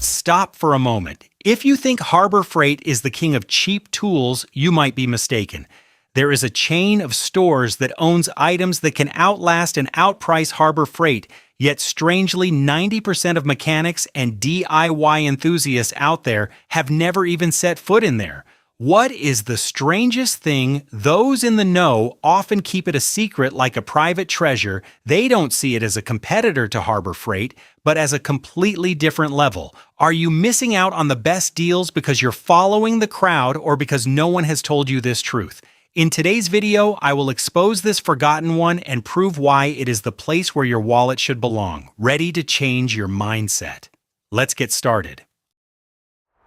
Stop for a moment. If you think Harbor Freight is the king of cheap tools, you might be mistaken. There is a chain of stores that owns items that can outlast and outprice Harbor Freight, yet strangely 90% of mechanics and DIY enthusiasts out there have never even set foot in there. What is the strangest thing? Those in the know often keep it a secret like a private treasure. They don't see it as a competitor to Harbor Freight, but as a completely different level. Are you missing out on the best deals because you're following the crowd or because no one has told you this truth? In today's video, I will expose this forgotten one and prove why it is the place where your wallet should belong, ready to change your mindset. Let's get started.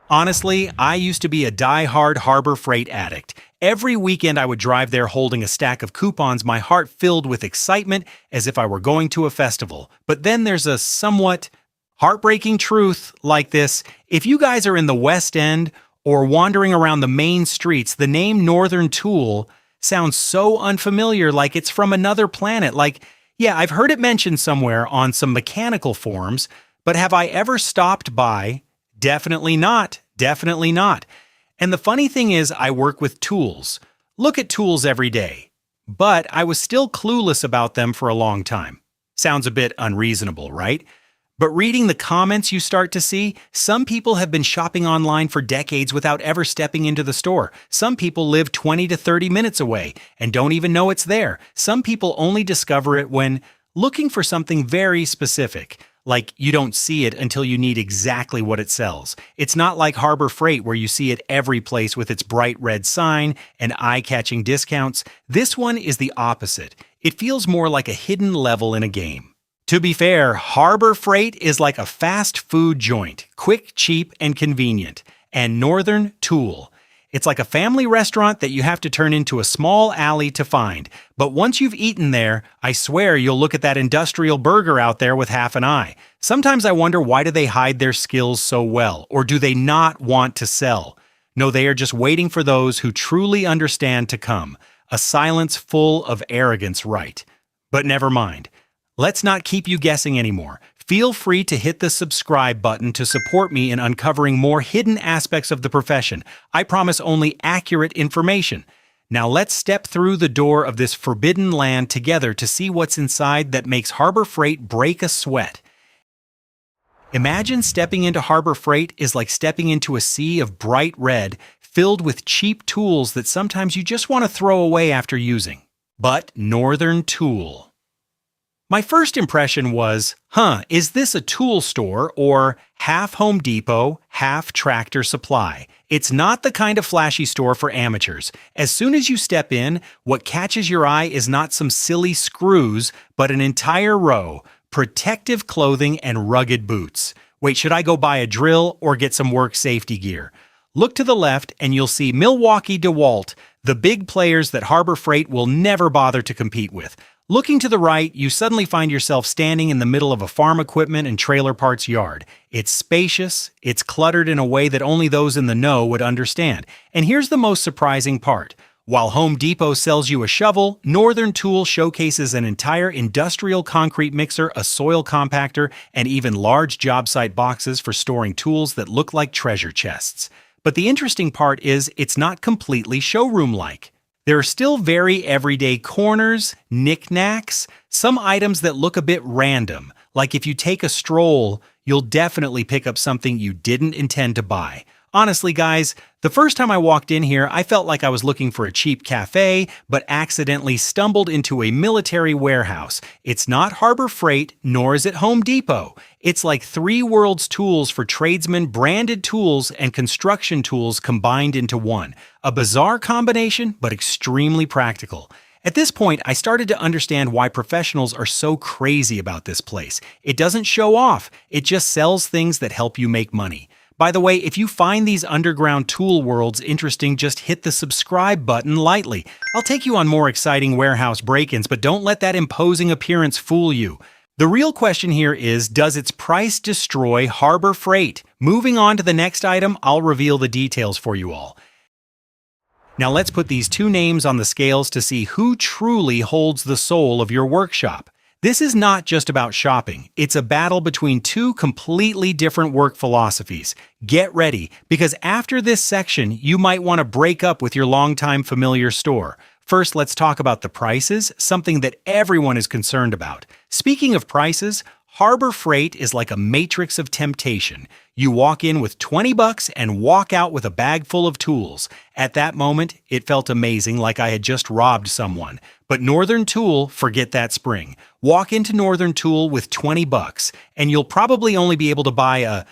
Honestly, I used to be a die-hard Harbor Freight addict. Every weekend I would drive there holding a stack of coupons, my heart filled with excitement as if I were going to a festival. But then there's a somewhat heartbreaking truth like this. If you guys are in the West End or wandering around the main streets, the name Northern Tool sounds so unfamiliar, like it's from another planet. Yeah, I've heard it mentioned somewhere on some mechanical forums, but have I ever stopped by? Definitely not. Definitely not. And the funny thing is, I work with tools. Look at tools every day. But I was still clueless about them for a long time. Sounds a bit unreasonable, right? But reading the comments you start to see, some people have been shopping online for decades without ever stepping into the store. Some people live 20 to 30 minutes away and don't even know it's there. Some people only discover it when looking for something very specific. Like you don't see it until you need exactly what it sells. It's not like Harbor Freight where you see it every place with its bright red sign and eye-catching discounts. This one is the opposite. It feels more like a hidden level in a game. To be fair, Harbor Freight is like a fast food joint, quick, cheap, and convenient. And Northern Tool. It's like a family restaurant that you have to turn into a small alley to find. But once you've eaten there, I swear you'll look at that industrial burger out there with half an eye. Sometimes I wonder, why do they hide their skills so well? Or do they not want to sell? No, they are just waiting for those who truly understand to come. A silence full of arrogance, right? But never mind. Let's not keep you guessing anymore. Feel free to hit the subscribe button to support me in uncovering more hidden aspects of the profession. I promise only accurate information. Now let's step through the door of this forbidden land together to see what's inside that makes Harbor Freight break a sweat. Imagine stepping into Harbor Freight is like stepping into a sea of bright red, filled with cheap tools that sometimes you just want to throw away after using. But Northern Tool. My first impression was, is this a tool store or half Home Depot, half Tractor Supply? It's not the kind of flashy store for amateurs. As soon as you step in, what catches your eye is not some silly screws, but an entire row, protective clothing and rugged boots. Wait, should I go buy a drill or get some work safety gear? Look to the left and you'll see Milwaukee DeWalt, the big players that Harbor Freight will never bother to compete with. Looking to the right, you suddenly find yourself standing in the middle of a farm equipment and trailer parts yard. It's spacious, it's cluttered in a way that only those in the know would understand. And here's the most surprising part. While Home Depot sells you a shovel, Northern Tool showcases an entire industrial concrete mixer, a soil compactor, and even large job site boxes for storing tools that look like treasure chests. But the interesting part is it's not completely showroom-like. There are still very everyday corners, knickknacks, some items that look a bit random, like if you take a stroll, you'll definitely pick up something you didn't intend to buy. Honestly, guys, the first time I walked in here, I felt like I was looking for a cheap cafe, but accidentally stumbled into a military warehouse. It's not Harbor Freight, nor is it Home Depot. It's like three worlds' tools for tradesmen, branded tools, and construction tools combined into one. A bizarre combination, but extremely practical. At this point, I started to understand why professionals are so crazy about this place. It doesn't show off, it just sells things that help you make money. By the way, if you find these underground tool worlds interesting, just hit the subscribe button lightly. I'll take you on more exciting warehouse break-ins, but don't let that imposing appearance fool you. The real question here is, does its price destroy Harbor Freight? Moving on to the next item, I'll reveal the details for you all. Now let's put these two names on the scales to see who truly holds the soul of your workshop. This is not just about shopping. It's a battle between two completely different work philosophies. Get ready, because after this section, you might want to break up with your longtime familiar store. First, let's talk about the prices, something that everyone is concerned about. Speaking of prices, Harbor Freight is like a matrix of temptation. You walk in with 20 bucks and walk out with a bag full of tools. At that moment, it felt amazing, like I had just robbed someone. But Northern Tool, forget that spring. Walk into Northern Tool with 20 bucks, and you'll probably only be able to buy a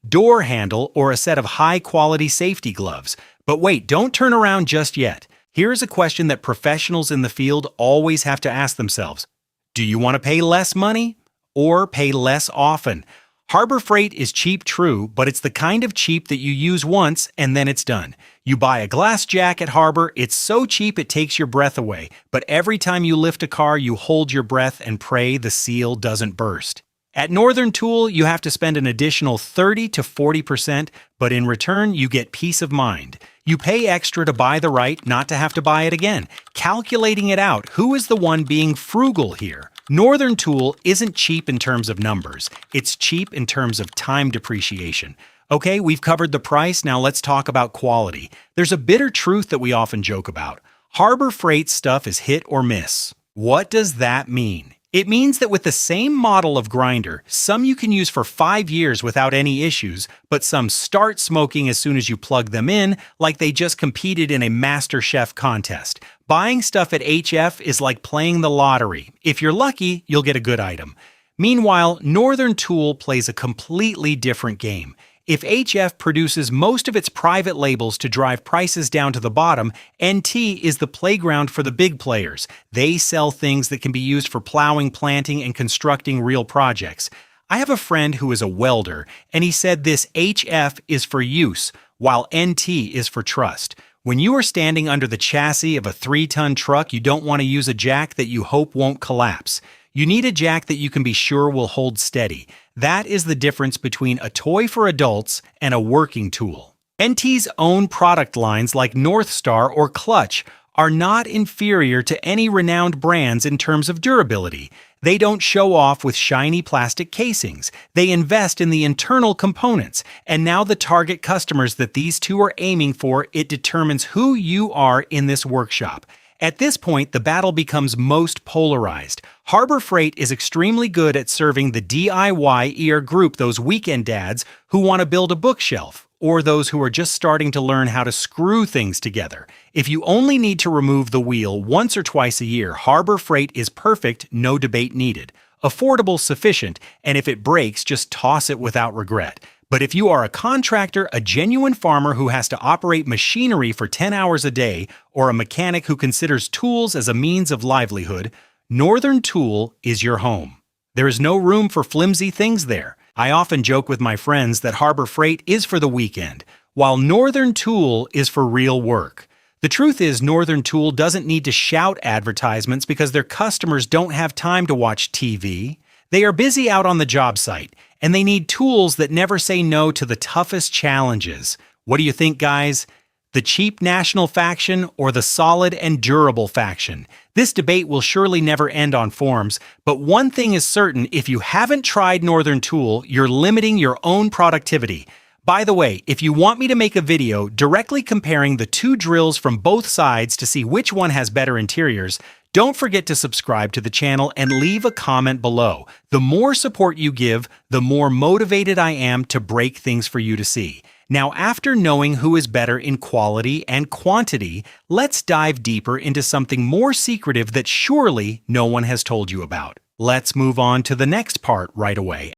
door handle or a set of high-quality safety gloves. But wait, don't turn around just yet. Here's a question that professionals in the field always have to ask themselves. Do you want to pay less money or pay less often? Harbor Freight is cheap, true, but it's the kind of cheap that you use once and then it's done. You buy a glass jack at Harbor, it's so cheap it takes your breath away, but every time you lift a car, you hold your breath and pray the seal doesn't burst. At Northern Tool, you have to spend an additional 30 to 40%, but in return, you get peace of mind. You pay extra to buy the right, not to have to buy it again. Calculating it out, who is the one being frugal here? Northern Tool isn't cheap in terms of numbers. It's cheap in terms of time depreciation. Okay, we've covered the price, now let's talk about quality. There's a bitter truth that we often joke about. Harbor Freight stuff is hit or miss. What does that mean? It means that with the same model of grinder, some you can use for 5 years without any issues, but some start smoking as soon as you plug them in, like they just competed in a MasterChef contest. Buying stuff at HF is like playing the lottery. If you're lucky, you'll get a good item. Meanwhile, Northern Tool plays a completely different game. If HF produces most of its private labels to drive prices down to the bottom, NT is the playground for the big players. They sell things that can be used for plowing, planting, and constructing real projects. I have a friend who is a welder, and he said this HF is for use, while NT is for trust. When you are standing under the chassis of a 3-ton truck, you don't want to use a jack that you hope won't collapse. You need a jack that you can be sure will hold steady. That is the difference between a toy for adults and a working tool. NT's own product lines like North Star or Clutch are not inferior to any renowned brands in terms of durability. They don't show off with shiny plastic casings. They invest in the internal components. And now the target customers that these two are aiming for, it determines who you are in this workshop. At this point, the battle becomes most polarized. Harbor Freight is extremely good at serving the DIY-er group, those weekend dads who want to build a bookshelf, or those who are just starting to learn how to screw things together. If you only need to remove the wheel once or twice a year, Harbor Freight is perfect, no debate needed. Affordable, sufficient, and if it breaks, just toss it without regret. But if you are a contractor, a genuine farmer who has to operate machinery for 10 hours a day, or a mechanic who considers tools as a means of livelihood, Northern Tool is your home. There is no room for flimsy things there. I often joke with my friends that Harbor Freight is for the weekend, while Northern Tool is for real work. The truth is, Northern Tool doesn't need to shout advertisements because their customers don't have time to watch TV. They are busy out on the job site, and they need tools that never say no to the toughest challenges. What do you think, guys? The cheap national faction or the solid and durable faction? This debate will surely never end on forums, but one thing is certain: if you haven't tried Northern Tool, you're limiting your own productivity. By the way, if you want me to make a video directly comparing the two drills from both sides to see which one has better interiors, don't forget to subscribe to the channel and leave a comment below. The more support you give, the more motivated I am to break things for you to see. Now, after knowing who is better in quality and quantity, let's dive deeper into something more secretive that surely no one has told you about. Let's move on to the next part right away.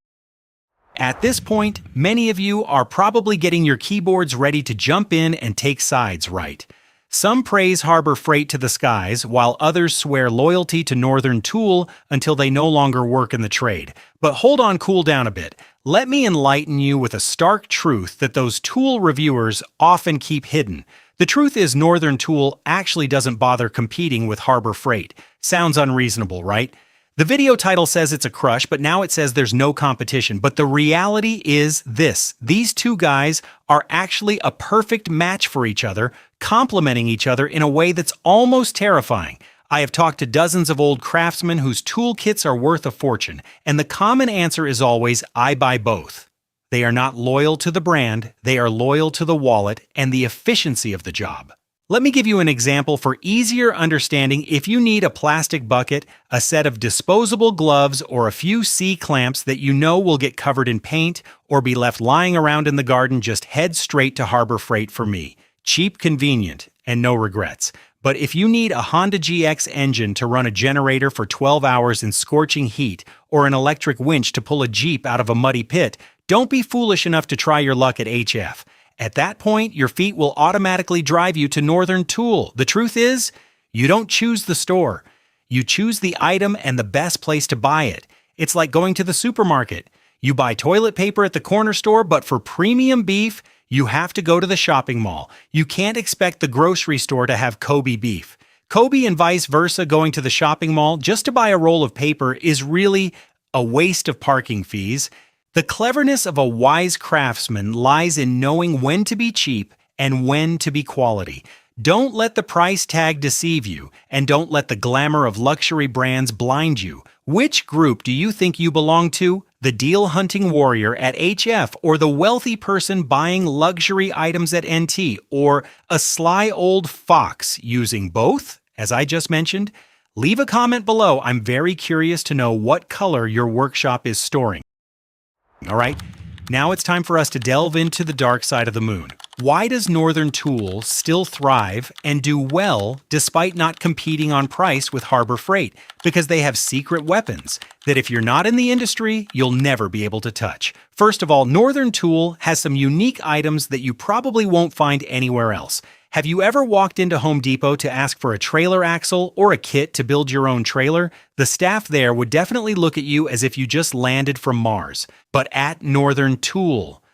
At this point, many of you are probably getting your keyboards ready to jump in and take sides, right? Some praise Harbor Freight to the skies, while others swear loyalty to Northern Tool until they no longer work in the trade. But hold on, cool down a bit. Let me enlighten you with a stark truth that those tool reviewers often keep hidden. The truth is, Northern Tool actually doesn't bother competing with Harbor Freight. Sounds unreasonable, right? The video title says it's a crush, but now it says there's no competition. But the reality is this: these two guys are actually a perfect match for each other, complementing each other in a way that's almost terrifying. I have talked to dozens of old craftsmen whose toolkits are worth a fortune, and the common answer is always, I buy both. They are not loyal to the brand, they are loyal to the wallet and the efficiency of the job. Let me give you an example for easier understanding. If you need a plastic bucket, a set of disposable gloves, or a few C-clamps that you know will get covered in paint or be left lying around in the garden, just head straight to Harbor Freight for me. Cheap, convenient, and no regrets. But if you need a Honda GX engine to run a generator for 12 hours in scorching heat, or an electric winch to pull a Jeep out of a muddy pit, don't be foolish enough to try your luck at HF. At that point, your feet will automatically drive you to Northern Tool. The truth is, you don't choose the store. You choose the item and the best place to buy it. It's like going to the supermarket. You buy toilet paper at the corner store, but for premium beef, you have to go to the shopping mall. You can't expect the grocery store to have Kobe beef. Kobe and vice versa. Going to the shopping mall just to buy a roll of paper is really a waste of parking fees. The cleverness of a wise craftsman lies in knowing when to be cheap and when to be quality. Don't let the price tag deceive you, and don't let the glamour of luxury brands blind you. Which group do you think you belong to? The deal-hunting warrior at HF, or the wealthy person buying luxury items at NT, or a sly old fox using both, as I just mentioned? Leave a comment below. I'm very curious to know what color your workshop is storing. All right, now it's time for us to delve into the dark side of the moon. Why does Northern Tool still thrive and do well despite not competing on price with Harbor Freight? Because they have secret weapons that if you're not in the industry, you'll never be able to touch. First of all, Northern Tool has some unique items that you probably won't find anywhere else. Have you ever walked into Home Depot to ask for a trailer axle or a kit to build your own trailer? The staff there would definitely look at you as if you just landed from Mars. But at Northern Tool,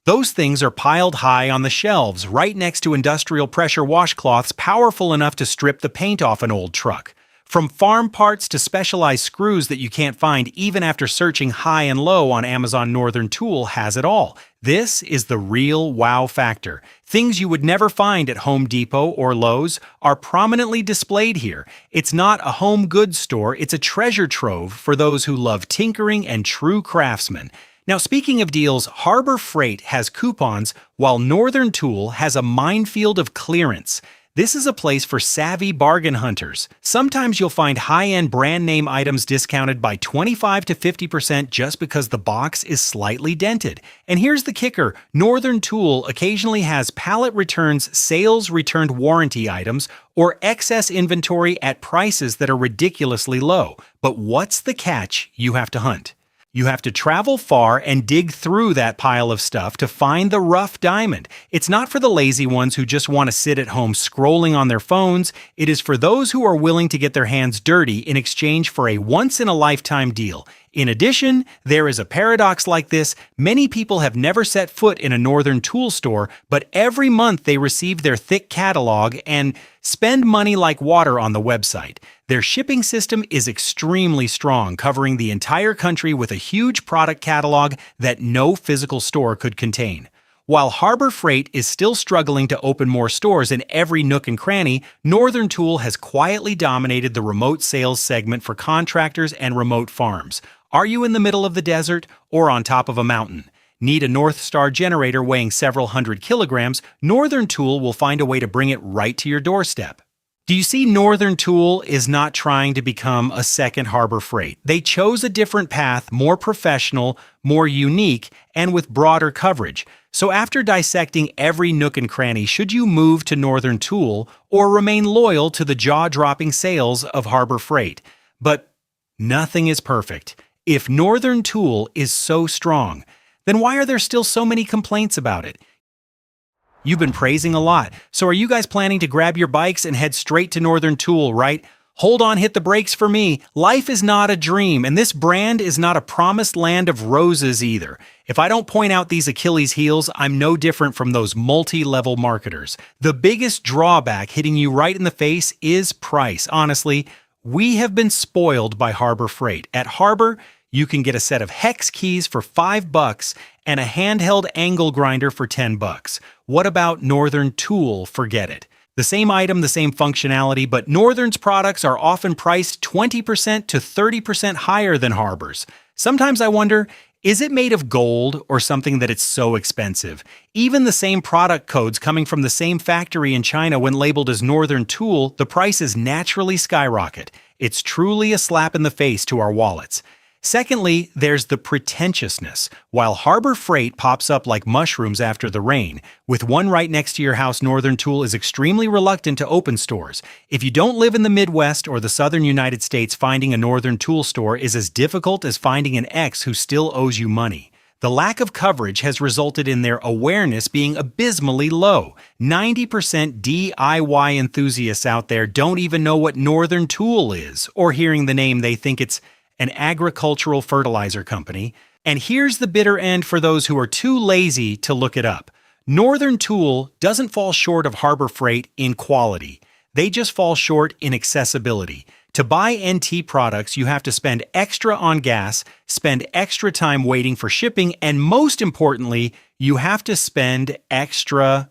those things are piled high on the shelves, right next to industrial pressure washcloths powerful enough to strip the paint off an old truck. From farm parts to specialized screws that you can't find even after searching high and low on Amazon, Northern Tool has it all. This is the real wow factor. Things you would never find at Home Depot or Lowe's are prominently displayed here. It's not a home goods store, it's a treasure trove for those who love tinkering and true craftsmen. Now, speaking of deals, Harbor Freight has coupons while Northern Tool has a minefield of clearance. This is a place for savvy bargain hunters. Sometimes you'll find high-end brand name items discounted by 25 to 50% just because the box is slightly dented. And here's the kicker, Northern Tool occasionally has pallet returns, sales returned warranty items, or excess inventory at prices that are ridiculously low. But what's the catch you have to hunt? You have to travel far and dig through that pile of stuff to find the rough diamond. It's not for the lazy ones who just want to sit at home scrolling on their phones. It is for those who are willing to get their hands dirty in exchange for a once-in-a-lifetime deal. In addition, there is a paradox like this. Many people have never set foot in a Northern Tool store, but every month they receive their thick catalog and spend money like water on the website. Their shipping system is extremely strong, covering the entire country with a huge product catalog that no physical store could contain. While Harbor Freight is still struggling to open more stores in every nook and cranny, Northern Tool has quietly dominated the remote sales segment for contractors and remote farms. Are you in the middle of the desert or on top of a mountain? Need a North Star generator weighing several hundred kilograms? Northern Tool will find a way to bring it right to your doorstep. Do you see, Northern Tool is not trying to become a second Harbor Freight. They chose a different path, more professional, more unique, and with broader coverage. So after dissecting every nook and cranny, should you move to Northern Tool or remain loyal to the jaw-dropping sales of Harbor Freight? But nothing is perfect. If Northern Tool is so strong, then why are there still so many complaints about it? You've been praising a lot, so are you guys planning to grab your bikes and head straight to Northern Tool, right? Hold on, hit the brakes for me. Life is not a dream, and this brand is not a promised land of roses either. If I don't point out these Achilles heels, I'm no different from those multi-level marketers. The biggest drawback hitting you right in the face is price. Honestly, we have been spoiled by Harbor Freight. At Harbor, you can get a set of hex keys for $5 and a handheld angle grinder for $10. What about Northern Tool? Forget it. The same item, the same functionality, but Northern's products are often priced 20% to 30% higher than Harbor's. Sometimes I wonder, is it made of gold or something that it's so expensive? Even the same product codes coming from the same factory in China, when labeled as Northern Tool, the prices naturally skyrocket. It's truly a slap in the face to our wallets. Secondly, there's the pretentiousness. While Harbor Freight pops up like mushrooms after the rain, with one right next to your house, Northern Tool is extremely reluctant to open stores. If you don't live in the Midwest or the southern United States, finding a Northern Tool store is as difficult as finding an ex who still owes you money. The lack of coverage has resulted in their awareness being abysmally low. 90% DIY enthusiasts out there don't even know what Northern Tool is, or hearing the name they think it's an agricultural fertilizer company. And here's the bitter end for those who are too lazy to look it up. Northern Tool doesn't fall short of Harbor Freight in quality. They just fall short in accessibility. To buy NT products, you have to spend extra on gas, spend extra time waiting for shipping, and most importantly, you have to spend extra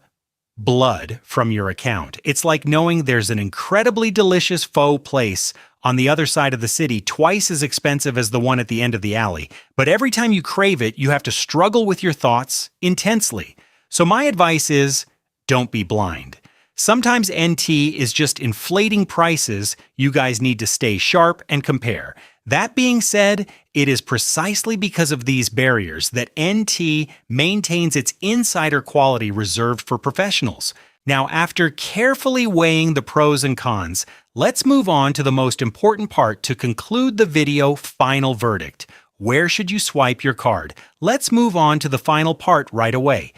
blood from your account. It's like knowing there's an incredibly delicious pho place on the other side of the city, twice as expensive as the one at the end of the alley. But every time you crave it, you have to struggle with your thoughts intensely. So my advice is, don't be blind. Sometimes NT is just inflating prices. You guys need to stay sharp and compare. That being said, it is precisely because of these barriers that NT maintains its insider quality reserved for professionals. Now, after carefully weighing the pros and cons, let's move on to the most important part to conclude the video: final verdict. Where should you swipe your card? Let's move on to the final part right away.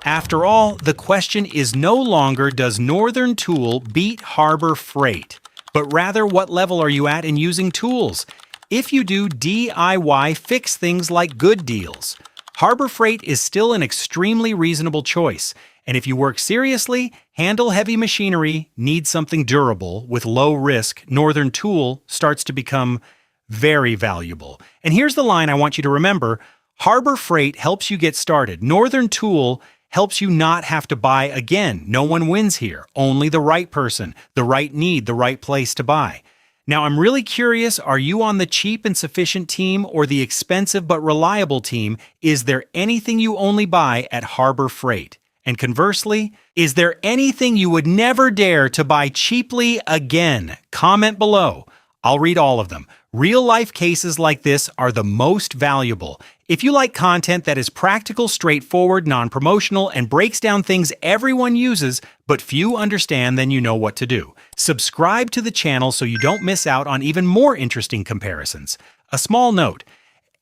After all, the question is no longer does Northern Tool beat Harbor Freight, but rather what level are you at in using tools? If you do DIY, fix things like good deals. Harbor Freight is still an extremely reasonable choice. And if you work seriously, handle heavy machinery, need something durable with low risk, Northern Tool starts to become very valuable. And here's the line I want you to remember: Harbor Freight helps you get started. Northern Tool helps you not have to buy again. No one wins here. Only the right person, the right need, the right place to buy. Now, I'm really curious, are you on the cheap and sufficient team or the expensive but reliable team? Is there anything you only buy at Harbor Freight? And conversely, is there anything you would never dare to buy cheaply again? Comment below. I'll read all of them. Real-life cases like this are the most valuable. If you like content that is practical, straightforward, non-promotional, and breaks down things everyone uses but few understand, then you know what to do. Subscribe to the channel so you don't miss out on even more interesting comparisons. A small note: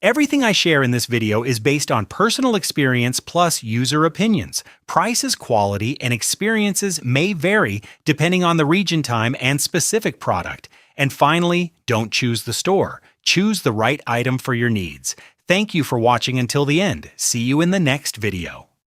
everything I share in this video is based on personal experience plus user opinions. Prices, quality, and experiences may vary depending on the region, time, and specific product. And finally, don't choose the store. Choose the right item for your needs. Thank you for watching until the end. See you in the next video.